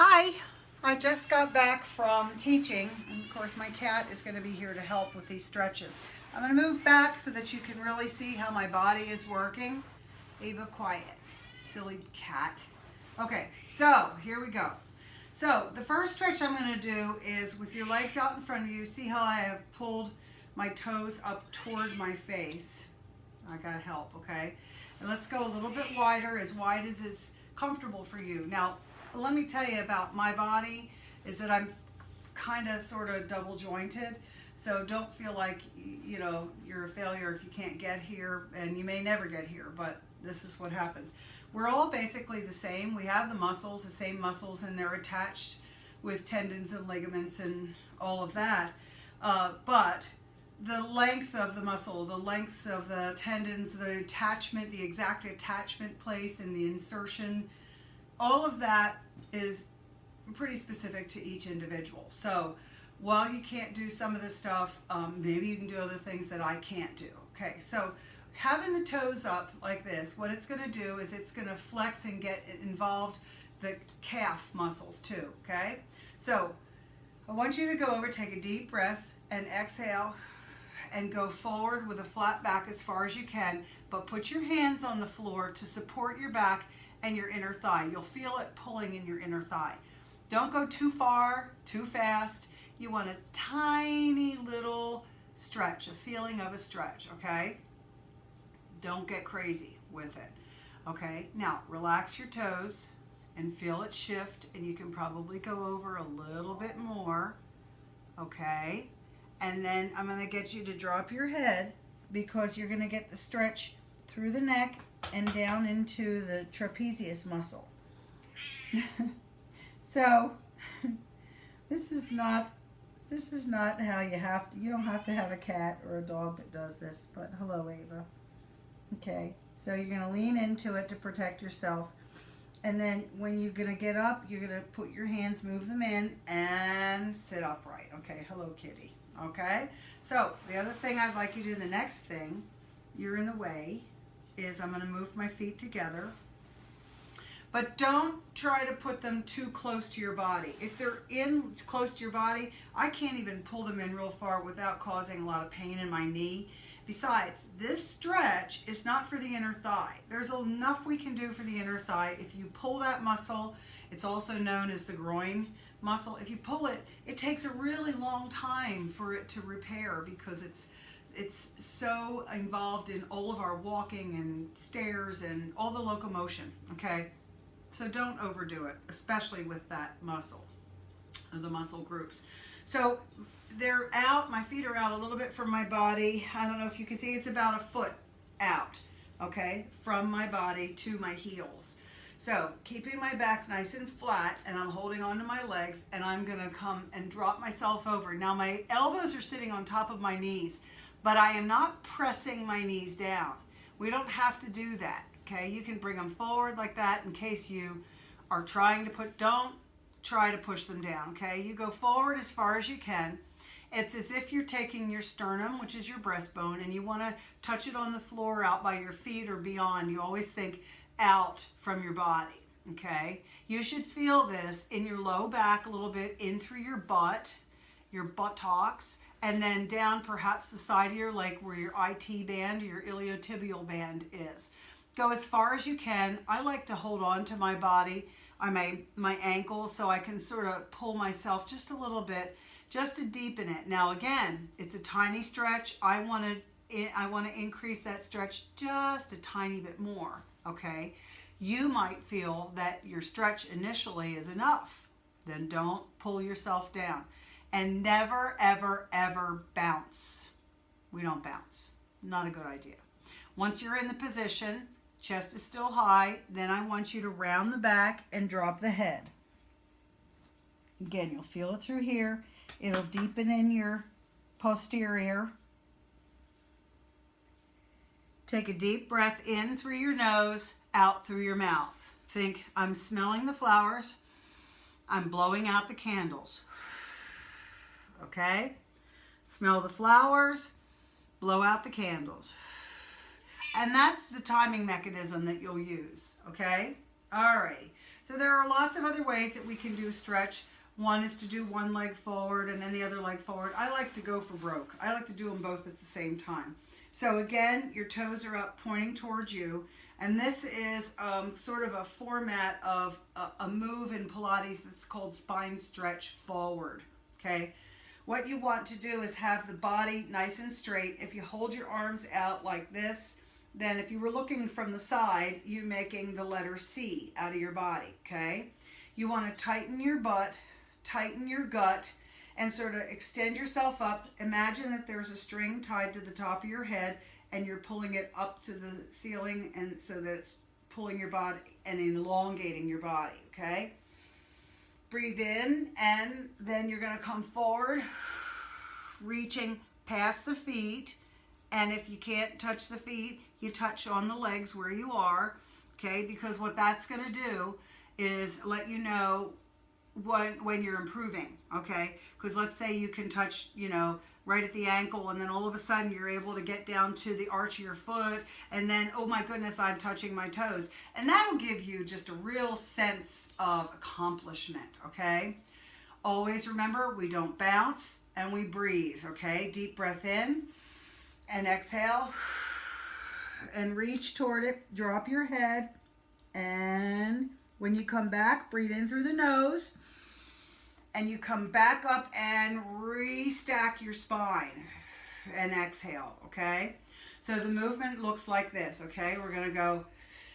Hi, I just got back from teaching, and of course my cat is going to be here to help with these stretches. I'm going to move back so that you can really see how my body is working. Ava, quiet. Silly cat. Okay, so here we go. So the first stretch I'm going to do is with your legs out in front of you. See how I have pulled my toes up toward my face. I got help, okay? And let's go a little bit wider, as wide as is comfortable for you. Now, let me tell you about my body is that I'm kind of sort of double jointed. So don't feel like, you're a failure if you can't get here, and you may never get here, but this is what happens. We're all basically the same. We have the same muscles, and they're attached with tendons and ligaments and all of that. But the length of the muscle, the lengths of the tendons, the attachment, the exact attachment place and the insertion, all of that is pretty specific to each individual. So while you can't do some of this stuff, maybe you can do other things that I can't do. Okay, so having the toes up like this, what it's going to do is it's going to flex and get involved the calf muscles too. Okay, so I want you to go over, take a deep breath and exhale and go forward with a flat back as far as you can, but put your hands on the floor to support your back and your inner thigh. You'll feel it pulling in your inner thigh. Don't go too far, too fast. You want a tiny little stretch, a feeling of a stretch, okay? Don't get crazy with it, okay? Now, relax your toes and feel it shift, and you can probably go over a little bit more, okay? And then I'm gonna get you to drop your head because you're gonna get the stretch through the neck and down into the trapezius muscle. So this is not how you don't have to have a cat or a dog that does this, but hello, Ava. Okay, so you're going to lean into it to protect yourself, and then when you're going to get up, you're going to put your hands, move them in, and sit upright. Okay, hello, kitty. Okay, so the other thing I'd like you to do, the next thing, you're in the way, is I'm going to move my feet together, but don't try to put them too close to your body. If they're in close to your body, I can't even pull them in real far without causing a lot of pain in my knee. Besides, this stretch is not for the inner thigh. There's enough we can do for the inner thigh. If you pull that muscle, it's also known as the groin muscle. If you pull it, it takes a really long time for it to repair because it's so involved in all of our walking and stairs and all the locomotion, okay? So don't overdo it, especially with that muscle, or the muscle groups. So they're out, my feet are out a little bit from my body. I don't know if you can see, it's about a foot out, okay, from my body to my heels. So keeping my back nice and flat, and I'm holding onto my legs, and I'm gonna come and drop myself over. Now my elbows are sitting on top of my knees, but I am not pressing my knees down. We don't have to do that, okay? You can bring them forward like that in case you are trying to don't try to push them down, okay? You go forward as far as you can. It's as if you're taking your sternum, which is your breastbone, and you wanna touch it on the floor out by your feet or beyond. You always think out from your body, okay? You should feel this in your low back a little bit, in through your butt, your buttocks, and then down perhaps the side of your leg where your IT band or your iliotibial band is. Go as far as you can. I like to hold on to my body, my ankles, so I can sort of pull myself just a little bit, just to deepen it. Now again, it's a tiny stretch. I want to increase that stretch just a tiny bit more, okay? You might feel that your stretch initially is enough. Then don't pull yourself down. And never, ever, ever bounce. We don't bounce. Not a good idea. Once you're in the position, chest is still high, then I want you to round the back and drop the head. Again, you'll feel it through here. It'll deepen in your posterior. Take a deep breath in through your nose, out through your mouth. Think, I'm smelling the flowers. I'm blowing out the candles. Okay? Smell the flowers, blow out the candles. And that's the timing mechanism that you'll use, okay? Alrighty. So there are lots of other ways that we can do stretch. One is to do one leg forward and then the other leg forward. I like to go for broke. I like to do them both at the same time. So again, your toes are up pointing towards you. And this is sort of a format of a move in Pilates that's called spine stretch forward, okay? What you want to do is have the body nice and straight. If you hold your arms out like this, then if you were looking from the side, you're making the letter C out of your body, okay? You want to tighten your butt, tighten your gut, and sort of extend yourself up. Imagine that there's a string tied to the top of your head and you're pulling it up to the ceiling, and so that it's pulling your body and elongating your body, okay? Breathe in, and then you're gonna come forward, reaching past the feet, and if you can't touch the feet, you touch on the legs where you are, okay? Because what that's gonna do is let you know when you're improving, okay? Because let's say you can touch, you know, right at the ankle, and then all of a sudden you're able to get down to the arch of your foot, and then, oh my goodness, I'm touching my toes. And that'll give you just a real sense of accomplishment, okay? Always remember, we don't bounce, and we breathe, okay? Deep breath in, and exhale, and reach toward it. Drop your head, and when you come back, breathe in through the nose, and you come back up and restack your spine and exhale, okay? So the movement looks like this, okay? We're gonna go,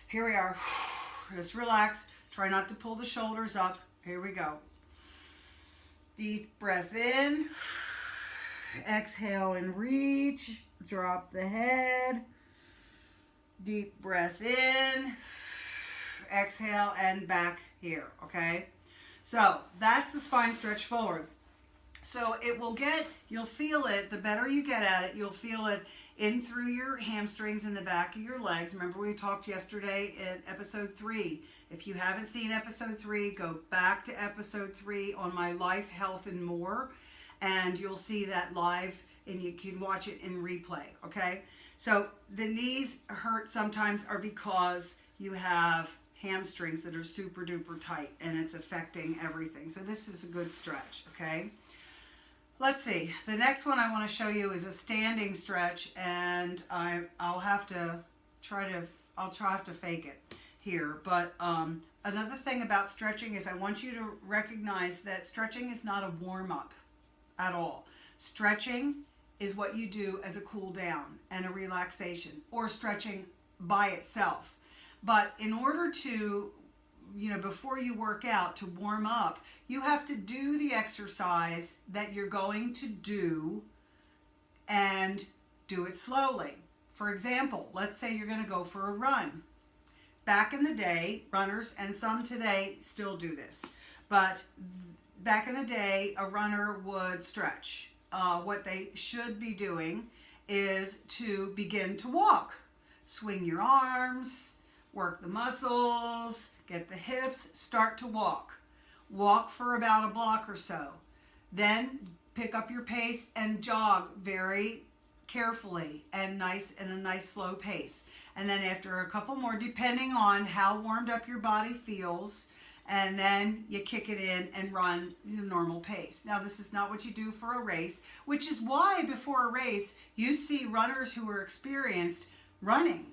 here we are, just relax, try not to pull the shoulders up, here we go. Deep breath in, exhale and reach, drop the head, deep breath in, exhale and back here, okay? So that's the spine stretch forward. So it will get, you'll feel it, the better you get at it, you'll feel it in through your hamstrings and the back of your legs. Remember we talked yesterday in episode 3. If you haven't seen episode 3, go back to episode 3 on my life, health, and more, and you'll see that live, and you can watch it in replay, okay? So the knees hurt sometimes are because you have hamstrings that are super duper tight and it's affecting everything. So this is a good stretch, okay? Let's see. The next one I want to show you is a standing stretch, and I'll have to try to fake it here. But another thing about stretching is I want you to recognize that stretching is not a warm-up at all. Stretching is what you do as a cool down and a relaxation, or stretching by itself. But in order to, you know, before you work out, to warm up, you have to do the exercise that you're going to do and do it slowly. For example, let's say you're going to go for a run. Back in the day, runners, and some today still do this, but back in the day, a runner would stretch. What they should be doing is to begin to walk. Swing your arms, work the muscles, get the hips, start to walk. Walk for about a block or so. Then pick up your pace and jog very carefully and a nice slow pace. And then after a couple more, depending on how warmed up your body feels, and then you kick it in and run your normal pace. Now this is not what you do for a race, which is why before a race you see runners who are experienced running.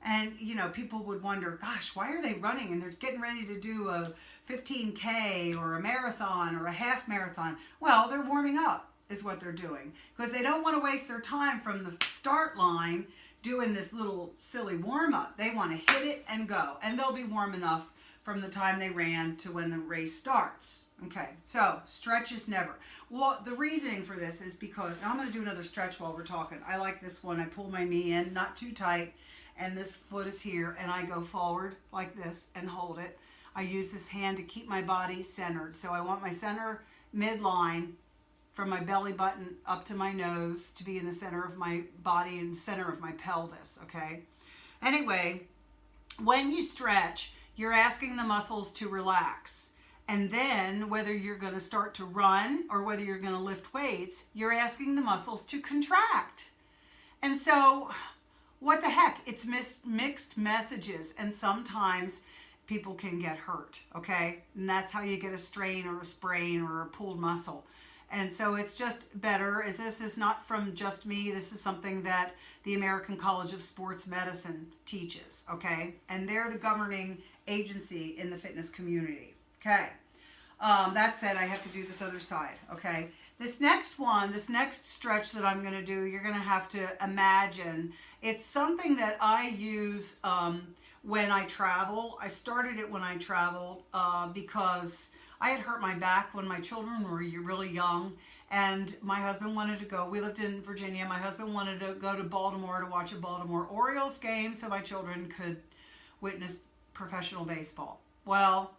And, you know, people would wonder, gosh, why are they running? And they're getting ready to do a 15K or a marathon or a half marathon. Well, they're warming up is what they're doing, because they don't want to waste their time from the start line doing this little silly warm-up. They want to hit it and go. And they'll be warm enough from the time they ran to when the race starts. Okay, so stretch is never. Well, the reasoning for this is because, and I'm going to do another stretch while we're talking. I like this one. I pull my knee in, not too tight, and this foot is here, and I go forward like this and hold it. I use this hand to keep my body centered. So I want my center midline from my belly button up to my nose to be in the center of my body and center of my pelvis, okay? Anyway, when you stretch, you're asking the muscles to relax. And then whether you're going to start to run or whether you're going to lift weights, you're asking the muscles to contract. And so what the heck? It's mixed messages, and sometimes people can get hurt, okay? And that's how you get a strain or a sprain or a pulled muscle. And so it's just better. This is not from just me. This is something that the American College of Sports Medicine teaches, okay? And they're the governing agency in the fitness community, okay? That said, I have to do this other side, okay? This next one, this next stretch that I'm going to do, you're going to have to imagine. It's something that I use when I travel. I started it when I traveled because I had hurt my back when my children were really young, and my husband wanted to go. We lived in Virginia. My husband wanted to go to Baltimore to watch a Baltimore Orioles game so my children could witness professional baseball. Well,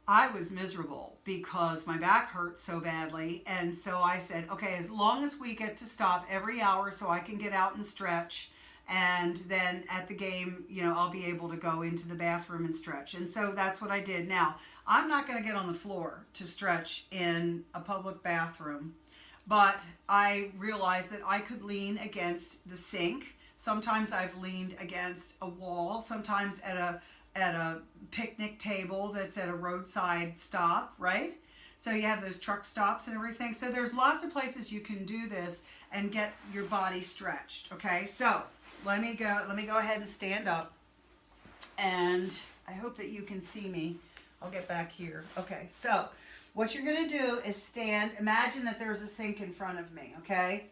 I was miserable because my back hurt so badly, and so I said, okay, as long as we get to stop every hour so I can get out and stretch, and then at the game, you know, I'll be able to go into the bathroom and stretch. And so that's what I did. Now, I'm not going to get on the floor to stretch in a public bathroom, but I realized that I could lean against the sink. Sometimes I've leaned against a wall, sometimes at a picnic table that's at a roadside stop, right? So you have those truck stops and everything. So there's lots of places you can do this and get your body stretched, okay? So let me go ahead and stand up, and I hope that you can see me. I'll get back here. Okay, so what you're going to do is stand. Imagine that there's a sink in front of me, okay?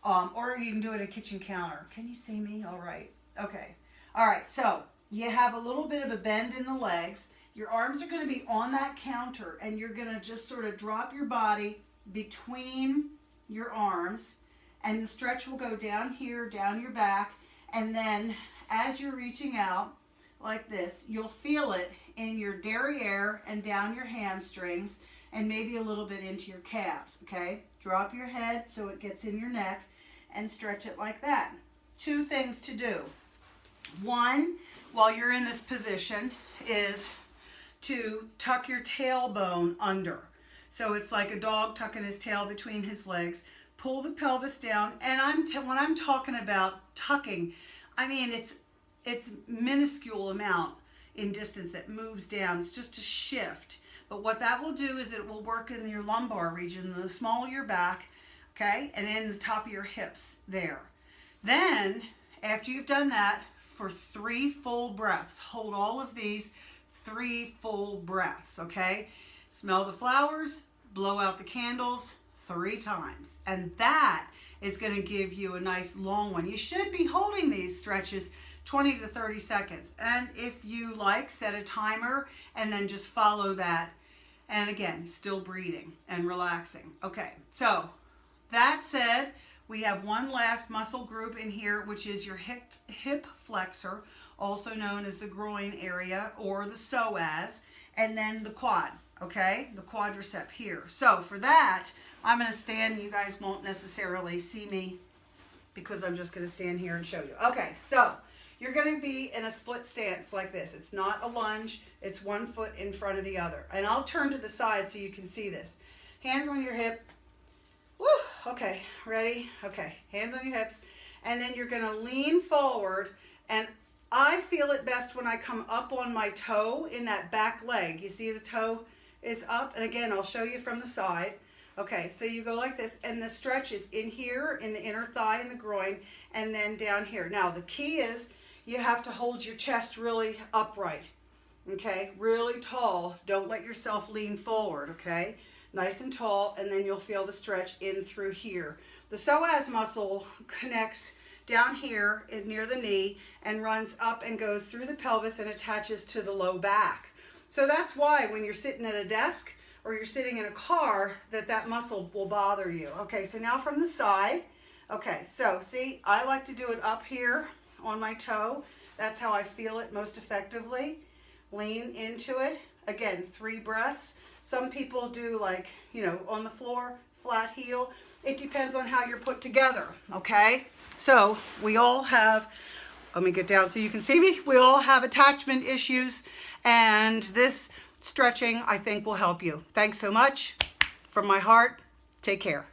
Or you can do it at a kitchen counter. Can you see me? All right. Okay. All right, so you have a little bit of a bend in the legs. Your arms are going to be on that counter, and you're going to just sort of drop your body between your arms, and the stretch will go down here, down your back, and then as you're reaching out like this, you'll feel it in your derriere and down your hamstrings, and maybe a little bit into your calves, okay? Drop your head so it gets in your neck and stretch it like that. 2 things to do. One, while you're in this position, is to tuck your tailbone under. So it's like a dog tucking his tail between his legs. Pull the pelvis down, and when I'm talking about tucking, I mean it's minuscule amount in distance that moves down. It's just a shift. But what that will do is it will work in your lumbar region, the small of your back, okay, and in the top of your hips there. Then, after you've done that, for 3 full breaths, hold all of these 3 full breaths, okay? Smell the flowers, blow out the candles 3 times. And that is going to give you a nice long one. You should be holding these stretches 20 to 30 seconds. And if you like, set a timer and then just follow that. And again, still breathing and relaxing. Okay, so that said, we have one last muscle group in here, which is your hip flexor, also known as the groin area or the psoas, and then the quad, okay? The quadricep here. So for that, I'm going to stand. You guys won't necessarily see me because I'm just going to stand here and show you. Okay, so you're going to be in a split stance like this. It's not a lunge. It's 1 foot in front of the other. And I'll turn to the side so you can see this. Hands on your hip. Woo, okay, ready? Okay, hands on your hips. And then you're going to lean forward, and I feel it best when I come up on my toe in that back leg. You see the toe is up? And again, I'll show you from the side. Okay, so you go like this, and the stretch is in here, in the inner thigh and the groin, and then down here. Now, the key is you have to hold your chest really upright, okay? Really tall. Don't let yourself lean forward, okay? Nice and tall, and then you'll feel the stretch in through here. The psoas muscle connects down here near the knee and runs up and goes through the pelvis and attaches to the low back. So that's why when you're sitting at a desk or you're sitting in a car, that muscle will bother you. Okay, so now from the side. Okay, so see, I like to do it up here on my toe. That's how I feel it most effectively. Lean into it. Again, 3 breaths. Some people do like, you know, on the floor, flat heel. It depends on how you're put together, okay? So we all have, let me get down so you can see me. We all have attachment issues, and this stretching, I think, will help you. Thanks so much. From my heart, take care.